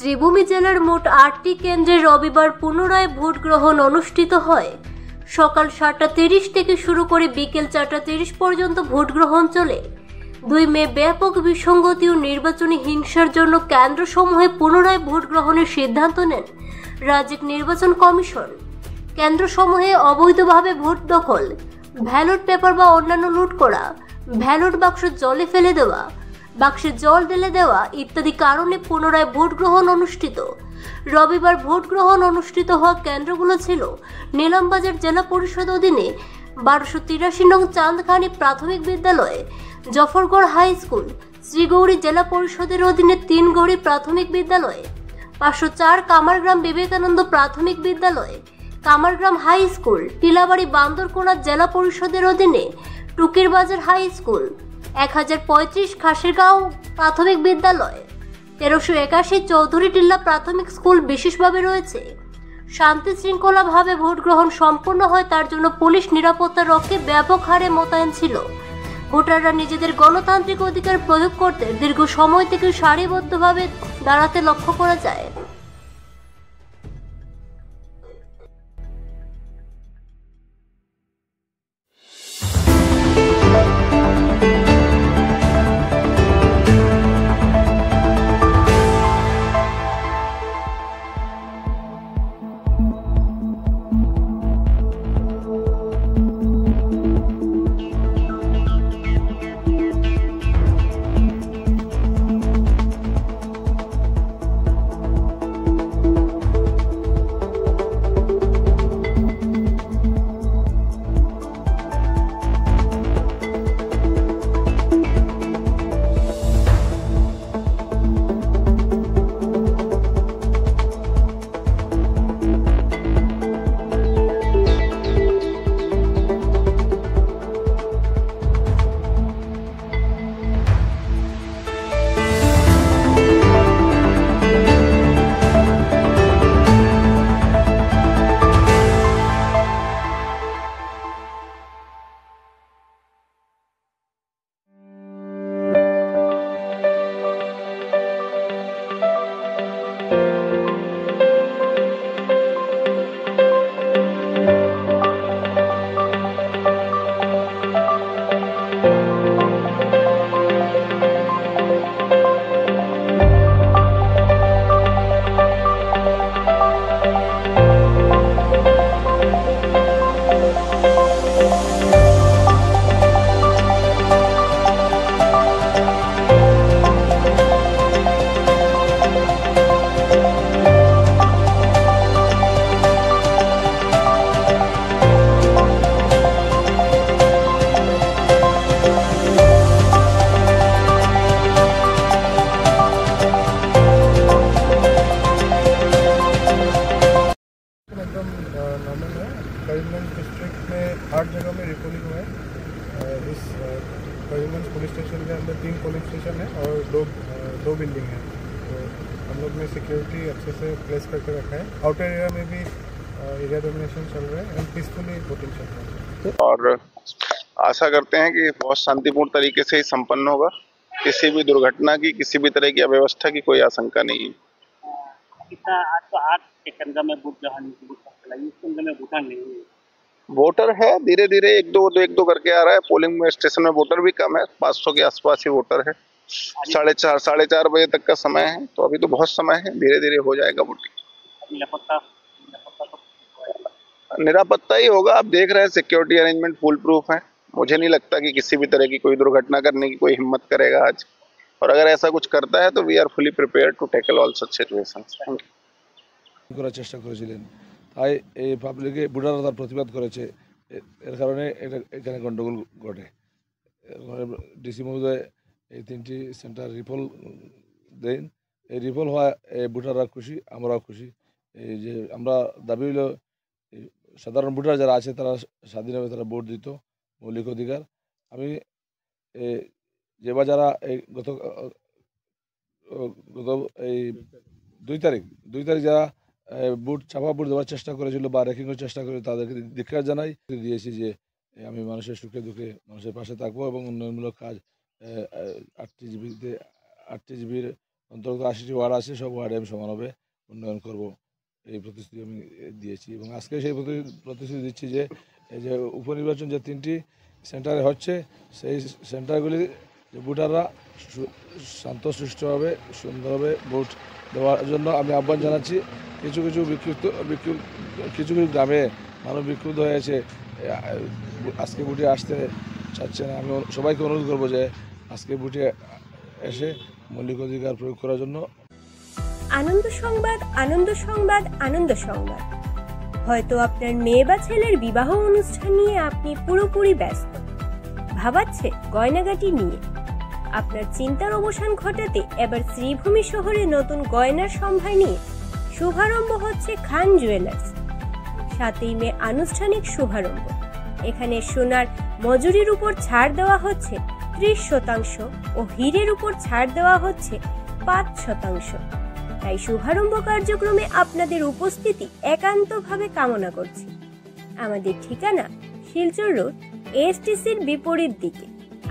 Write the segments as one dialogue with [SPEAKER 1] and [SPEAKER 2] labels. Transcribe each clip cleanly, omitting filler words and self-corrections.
[SPEAKER 1] শ্রীভূমি জেলার মোট ৮টি কেন্দ্রে রবিবার পুনরায় ভোট গ্রহণ অনুষ্ঠিত হয়। সকাল ৭:৩০ থেকে শুরু করে বিকেল ৪:৩০ পর্যন্ত ভোট গ্রহণ চলে। ২ মে ব্যাপক বিসঙ্গতি ও নির্বাচনী হিংসার জন্য কেন্দ্রসমূহে পুনরায় ভোট গ্রহণের সিদ্ধান্ত নেন রাজ্যিক নির্বাচন কমিশন। কেন্দ্রসমূহে অবৈধভাবে ভোট দখল, ব্যালট পেপার বা অন্যান্য লুট করা, ব্যালট বাক্স জলে ফেলে দেওয়া, বাক্সে জল ঢেলে দেওয়া ইত্যাদি কারণে পুনরায় ভোট গ্রহণ অনুষ্ঠিত। রবিবার ভোট গ্রহণ অনুষ্ঠিত হওয়া কেন্দ্রগুলো ছিল নিলামবাজার জেলা পরিষদ অধীনে ১২৮৩ নং চাঁদখানি প্রাথমিক বিদ্যালয়, জফরগড় হাই স্কুল, শ্রীগৌরী জেলা পরিষদের অধীনে ৩ গৌরী প্রাথমিক বিদ্যালয়, ৫০৪ কামারগ্রাম বিবেকানন্দ প্রাথমিক বিদ্যালয়, কামারগ্রাম হাই স্কুল, টিলাবাড়ি বান্দরকোনা জেলা পরিষদের অধীনে টুকিরবাজার হাই স্কুল, ১০৩৫ খাসিরগাঁও প্রাথমিক বিদ্যালয়, ১৩৮১ চৌধুরী টিল্লা প্রাথমিক স্কুল বিশেষভাবে রয়েছে। শান্তি শৃঙ্খলাভাবে ভোট গ্রহণ সম্পন্ন হয় তার জন্য পুলিশ নিরাপত্তা রক্ষে ব্যাপক হারে মোতায়েন ছিল। ভোটাররা নিজেদের গণতান্ত্রিক অধিকার প্রয়োগ করতে দীর্ঘ সময় থেকে সারিবদ্ধভাবে দাঁড়াতে লক্ষ্য করা যায়।
[SPEAKER 2] करीमगंज डिस्ट्रिक्ट में 8 जगह में रिपोलिंग हुआ है। इस करीमगंज पुलिस स्टेशन के अंदर 3 पोलिंग स्टेशन है और दो बिल्डिंग है। तो हम लोग ने सिक्योरिटी अच्छे से प्लेस करके रखा है। आउटर एरिया में भी एरिया डोमिनेशन चल रहा है एंड पीसफुली वोटिंग चल रहा है
[SPEAKER 3] और आशा करते हैं कि बहुत शांतिपूर्ण तरीके से ही संपन्न होगा। किसी भी दुर्घटना की, किसी भी तरह की अव्यवस्था की कोई आशंका नहीं है।
[SPEAKER 4] आज तो 8 के केंद्र में वोट ग्रहण इस केंद्र में वोटर नहीं है।
[SPEAKER 3] वोटर है, धीरे धीरे एक दो करके आ रहा है। पोलिंग स्टेशन में वोटर भी कम है, 500 के आसपास ही वोटर है। 4:30 बजे तक का समय है, तो अभी तो बहुत समय है, धीरे धीरे हो जाएगा वोटिंग। निरापत्ता ही होगा। आप देख रहे हैं सिक्योरिटी अरेंजमेंट फुल प्रूफ है। मुझे नहीं लगता कि किसी भी तरह की कोई दुर्घटना करने की कोई हिम्मत करेगा आज, और अगर ऐसा कुछ करता है तो we are fully prepared to tackle all such situations. Thank you.
[SPEAKER 5] করার চেষ্টা করেছিলেন, তাই এই পাবলিকে ভোটাররা তার প্রতিবাদ করেছে। এর কারণে এখানে গণ্ডগোল ঘটে। ডিসি মহোদয় এই 3টি সেন্টার রিপোল দেন। এই রিপোল হওয়া ভোটাররা খুশি, আমরাও খুশি। এই যে আমরা দাবি হলো সাধারণ ভোটার যারা আছে তারা স্বাধীনভাবে তারা ভোট দিত, মৌলিক অধিকার। আমি যেবার যারা এই গত এই 2 তারিখ যারা ভোট ছাপা ভোট দেওয়ার চেষ্টা করেছিল বা রেকিংয়ের চেষ্টা করে তাদেরকে ধিক্কার জানাই দিয়েছি যে আমি মানুষের সুখে দুঃখে মানুষের পাশে থাকবো এবং উন্নয়নমূলক কাজ 8টি জিবির অন্তর্গত 80টি ওয়ার্ড আছে, সব ওয়ার্ডে আমি সমানভাবে উন্নয়ন করব, এই প্রতিশ্রুতি আমি দিয়েছি। এবং আজকে সেই প্রতিশ্রুতি দিচ্ছি যে এই যে উপনির্বাচন যে 3টি সেন্টারে হচ্ছে, সেই সেন্টারগুলি যে ভোটাররা শান্তশিষ্টভাবে সুন্দরভাবে ভোট দেওয়ার জন্য আমি আহ্বান জানাচ্ছি। কিছু কিছু গ্রামে মানুষ বিক্ষুব্ধ হয়েছে, আজকে ভোটে আসতে চাচ্ছে না। আমি সবাইকে অনুরোধ করবো যে আজকে ভোটে এসে মৌলিক অধিকার প্রয়োগ করার জন্য।
[SPEAKER 6] আনন্দ সংবাদ, আনন্দ সংবাদ, আনন্দ সংবাদ। হয়তো আপনার মেয়ে বা ছেলের বিবাহ অনুষ্ঠান নিয়ে আপনি পুরোপুরি ব্যস্ত, ভাবাচ্ছে গয়নাগাটি নিয়ে। আপনার চিন্তার অবসান ঘটাতে এবার শ্রীভূমি শহরে নতুন গয়নার সম্ভার নিয়ে শুভারম্ভ হচ্ছে খান জুয়েলার্স। 7ই মে আনুষ্ঠানিক শুভারম্ভ। এখানে সোনার মজুরির উপর ছাড় দেওয়া হচ্ছে 30% ও হীরের উপর ছাড় দেওয়া হচ্ছে 5%। তাই শুভারম্ভ কার্যক্রমে আপনাদের উপস্থিতি একান্তভাবে কামনা করছি। আমাদের ঠিকানা শিলচর রোড, এএসটিসির বিপরীত দিকে।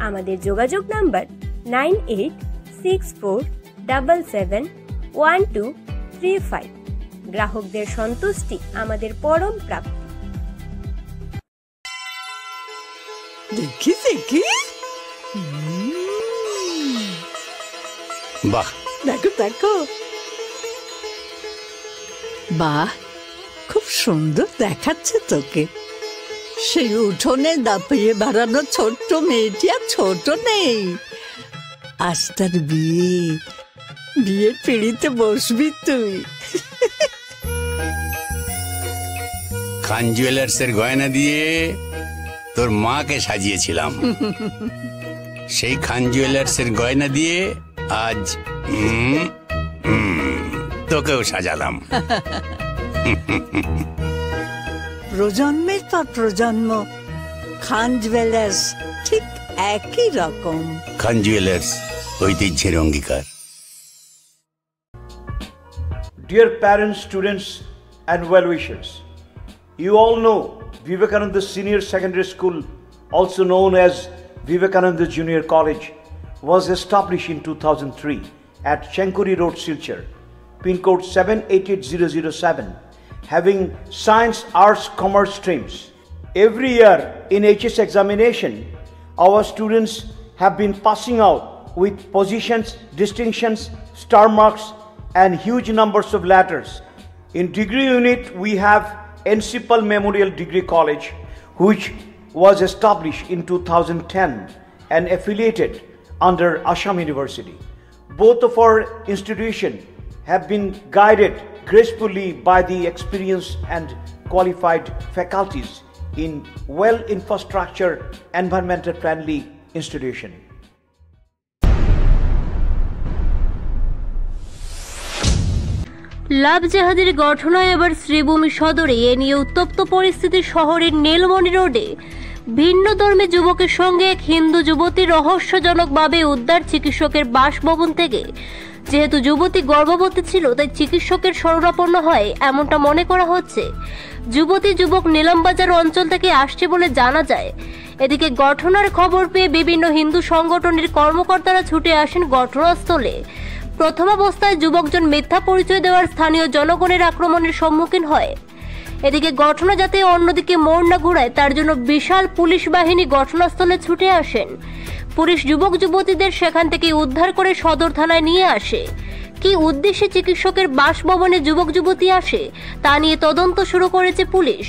[SPEAKER 6] আমাদের যোগাযোগ নাম্বার 9864771235। গ্রাহকদের সন্তুষ্টি আমাদের পরম প্রাপ্তি।
[SPEAKER 7] দেখি
[SPEAKER 8] বাহ,
[SPEAKER 7] দেখো বাহ, খুব সুন্দর দেখাচ্ছে তোকে। সেই উঠোনে দাপিয়ে বেড়ানো ছোট্ট মেয়েটি আর ছোট নেই। আজ তার বিয়ের পিঁড়িতে বসবি তুই।
[SPEAKER 8] খান জুয়েলার্সের গয়না দিয়ে তোর মাকে সাজিয়েছিলাম, সেই খান জুয়েলার্সের গয়না দিয়ে আজ তোকেও সাজালাম।
[SPEAKER 7] প্রজন্মের পর প্রজন্ম খান জুয়েলার্স ঠিক একই রকম।
[SPEAKER 8] খান জুয়েলার্স, ঐতিহ্যের অঙ্গীকার।
[SPEAKER 9] Dear parents, students and well-wishers, you all know Vivekananda Senior Secondary School, also known as Vivekananda Junior College, was established in 2003 at Chenkuri Road, Silchar, pin code 788007, having science, arts, commerce streams. Every year in HS examination, our students have been passing out with positions, distinctions, star marks and huge numbers of letters. In degree unit, we have Encipal Memorial Degree College, which was established in 2010 and affiliated under Assam University. Both of our institutions have been guided gracefully by the experienced and qualified faculties in well-infrastructure, environmental-friendly institution.
[SPEAKER 1] লাভ জেহাদের ঘটনায় এবার শ্রীভূমি সদরে এ নিয়ে উত্তপ্ত পরিস্থিতি। শহরের নীলমণি রোডে ভিন্ন ধর্মী যুবকের সঙ্গে এক হিন্দু যুবতী রহস্যজনকভাবে উদ্ধার চিকিৎসকের বাসভবন থেকে। যেহেতু যুবতী গর্ভবতী ছিল, তাই চিকিৎসকের শরণাপন্ন হয় এমনটা মনে করা হচ্ছে। যুবক নীলমবাজার অঞ্চল থেকে আসছে বলে জানা যায়। এদিকে ঘটনার খবর পেয়ে বিভিন্ন হিন্দু সংগঠনের কর্মকর্তারা ছুটে আসেন ঘটনাস্থলে। প্রথম অবস্থায় যুবকজন মিথ্যা পরিচয় দেওয়ার স্থানীয় জনগণের আক্রমণের সম্মুখীন হয়। এদিকে ঘটনা যাতে অন্যদিকে মোড় না ঘোরায় তার জন্য বিশাল পুলিশ বাহিনী ঘটনাস্থলে ছুটে আসেন। পুলিশ যুবক যুবতীদের সেখান থেকে উদ্ধার করে সদর থানায় নিয়ে আসে। কি উদ্দেশ্যে চিকিৎসকের বাসভবনে যুবক যুবতী আসে তা নিয়ে তদন্ত শুরু করেছে পুলিশ।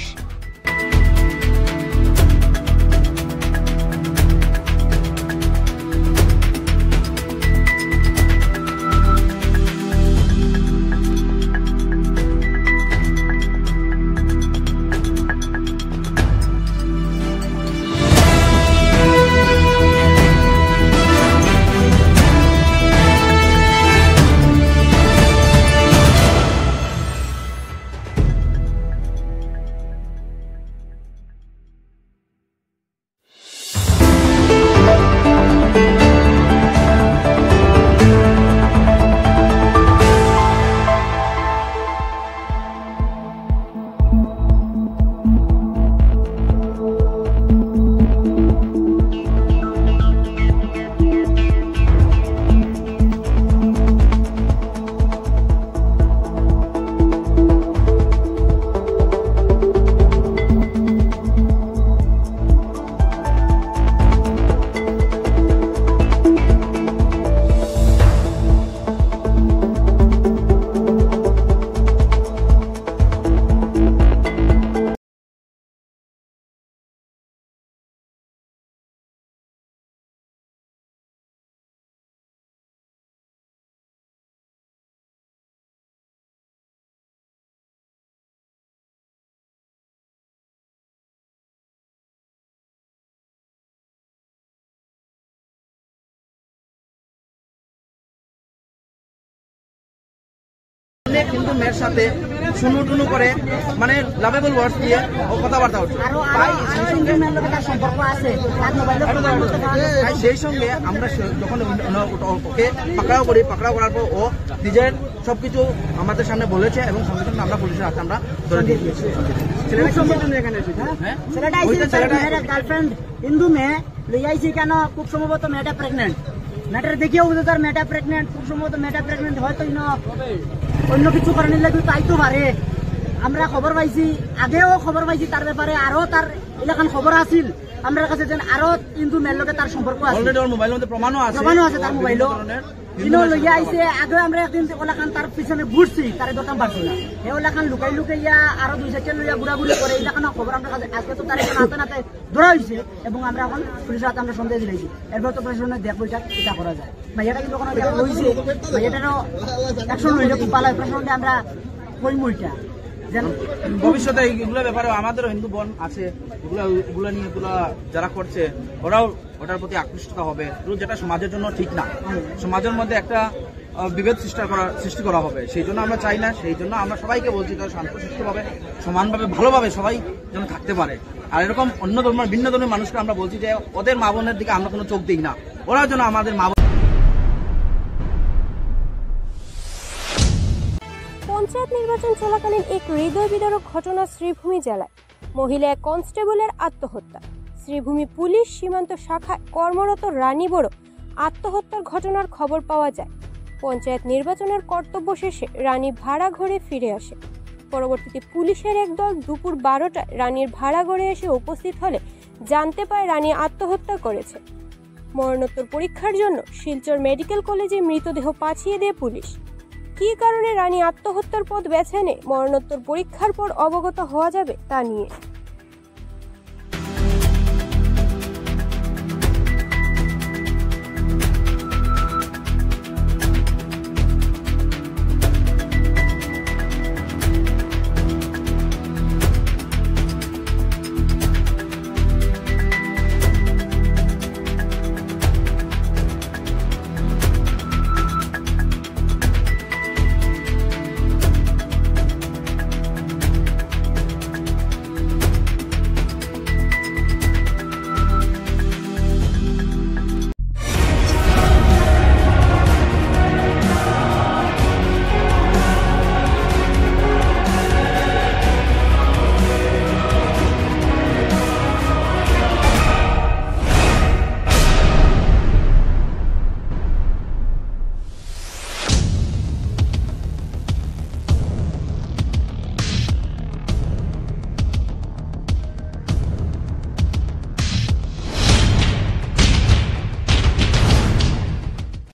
[SPEAKER 10] অনেক হিন্দু মেয়ের সাথে শুনু টুনু করে মানে লাভেবল ওয়ার্ডস দিয়ে কথাবার্তা হচ্ছে। সেই সঙ্গে আমরা যখন ওকে পাকড়াও করার পর ও নিজের সবকিছু আমাদের সামনে বলেছে এবং সঙ্গে সঙ্গে আমরা পুলিশের হাতে আমরা ধরে দিয়ে দিয়েছি।
[SPEAKER 11] গার্লফ্রেন্ড হিন্দু মেয়ে লইয়াইছি কেন, খুব সম্ভবত মেয়েটা প্রেগনেন্ট, মেয়েটার দেখিও বুঝে তার মেয়েটা প্রেগনেন্ট, খুব সম্ভবত মেয়েটা প্রেগনেন্ট হয়তো অন্য কিছু কারণে লাগবে তাইতো পারে। আমরা খবর পাইছি, আগেও খবর পাইছি তার ব্যাপারে, আরো তার এলাকান খবর আছিল আমার কাছে যে আরো হিন্দু মেয়ের লোকে তার সম্পর্ক আছে, প্রমাণও আছে তার মোবাইলও লইয়া আইসে। আগে আমরা একদিন ওলাখান তার পিছনে ঘুরছি, তার দোকান পাচ্ছি না, এই ওলাখান লুকাইয়া আরো 2 লইয়া ঘুরাঘুরি করে এইলাখান খবর আমরা কাছে আজকে তো তার হাতে নাতে ধরা হয়েছে এবং আমরা এখন পুলিশের হাতে আমরা সন্দেহ দিয়েছি। এরপর তো প্রশাসনে দেখবো এটা করা যায়। ভাইয়াটা কিন্তু ওখানে লইছে, ভাইয়াটারও অ্যাকশন লইলে খুব ভালো হয়। প্রশাসনে আমরা কই মুইটা
[SPEAKER 10] ভবিষ্যতে এইগুলো ব্যাপারে আমাদেরও হিন্দু বোন আছে, এগুলো নিয়ে এগুলো যারা করছে ওরাও ওটার প্রতি আকৃষ্টতা হবে, যেটা সমাজের জন্য ঠিক না। সমাজের মধ্যে একটা বিভেদ সৃষ্টি করা হবে, সেই জন্য আমরা চাই না। সেই জন্য আমরা সবাইকে বলছি তারা শান্তশিষ্টভাবে সমানভাবে ভালোভাবে সবাই যেন থাকতে পারে। আর এরকম অন্য ধর্মের ভিন্ন ধর্মের মানুষকে আমরা বলছি যে ওদের মা বোনের দিকে আমরা কোনো চোখ দিই না, ওরা যেন আমাদের মা।
[SPEAKER 6] পঞ্চায়েত নির্বাচন চলাকালীন এক হৃদয় বিদারক ঘটনা শ্রীভূমি জেলায়, মহিলা এক কনস্টেবলের আত্মহত্যা। শ্রীভূমি পুলিশ সীমান্ত শাখায় কর্মরত রানী বড় আত্মহত্যার ঘটনার খবর পাওয়া যায়। পঞ্চায়েত নির্বাচনের কর্তব্য শেষে রানী ভাড়া ঘরে ফিরে আসে। পরবর্তীতে পুলিশের একদল দুপুর 12টায় রানীর ভাড়া ঘরে এসে উপস্থিত হলে জানতে পায় রানী আত্মহত্যা করেছে। মরণোত্তর পরীক্ষার জন্য শিলচর মেডিকেল কলেজে মৃতদেহ পাঠিয়ে দেয় পুলিশ। কী কারণে রানী আত্মহত্যার পথ বেছে নেয় মরণোত্তর পরীক্ষার পর অবগত হওয়া যাবে তা নিয়ে।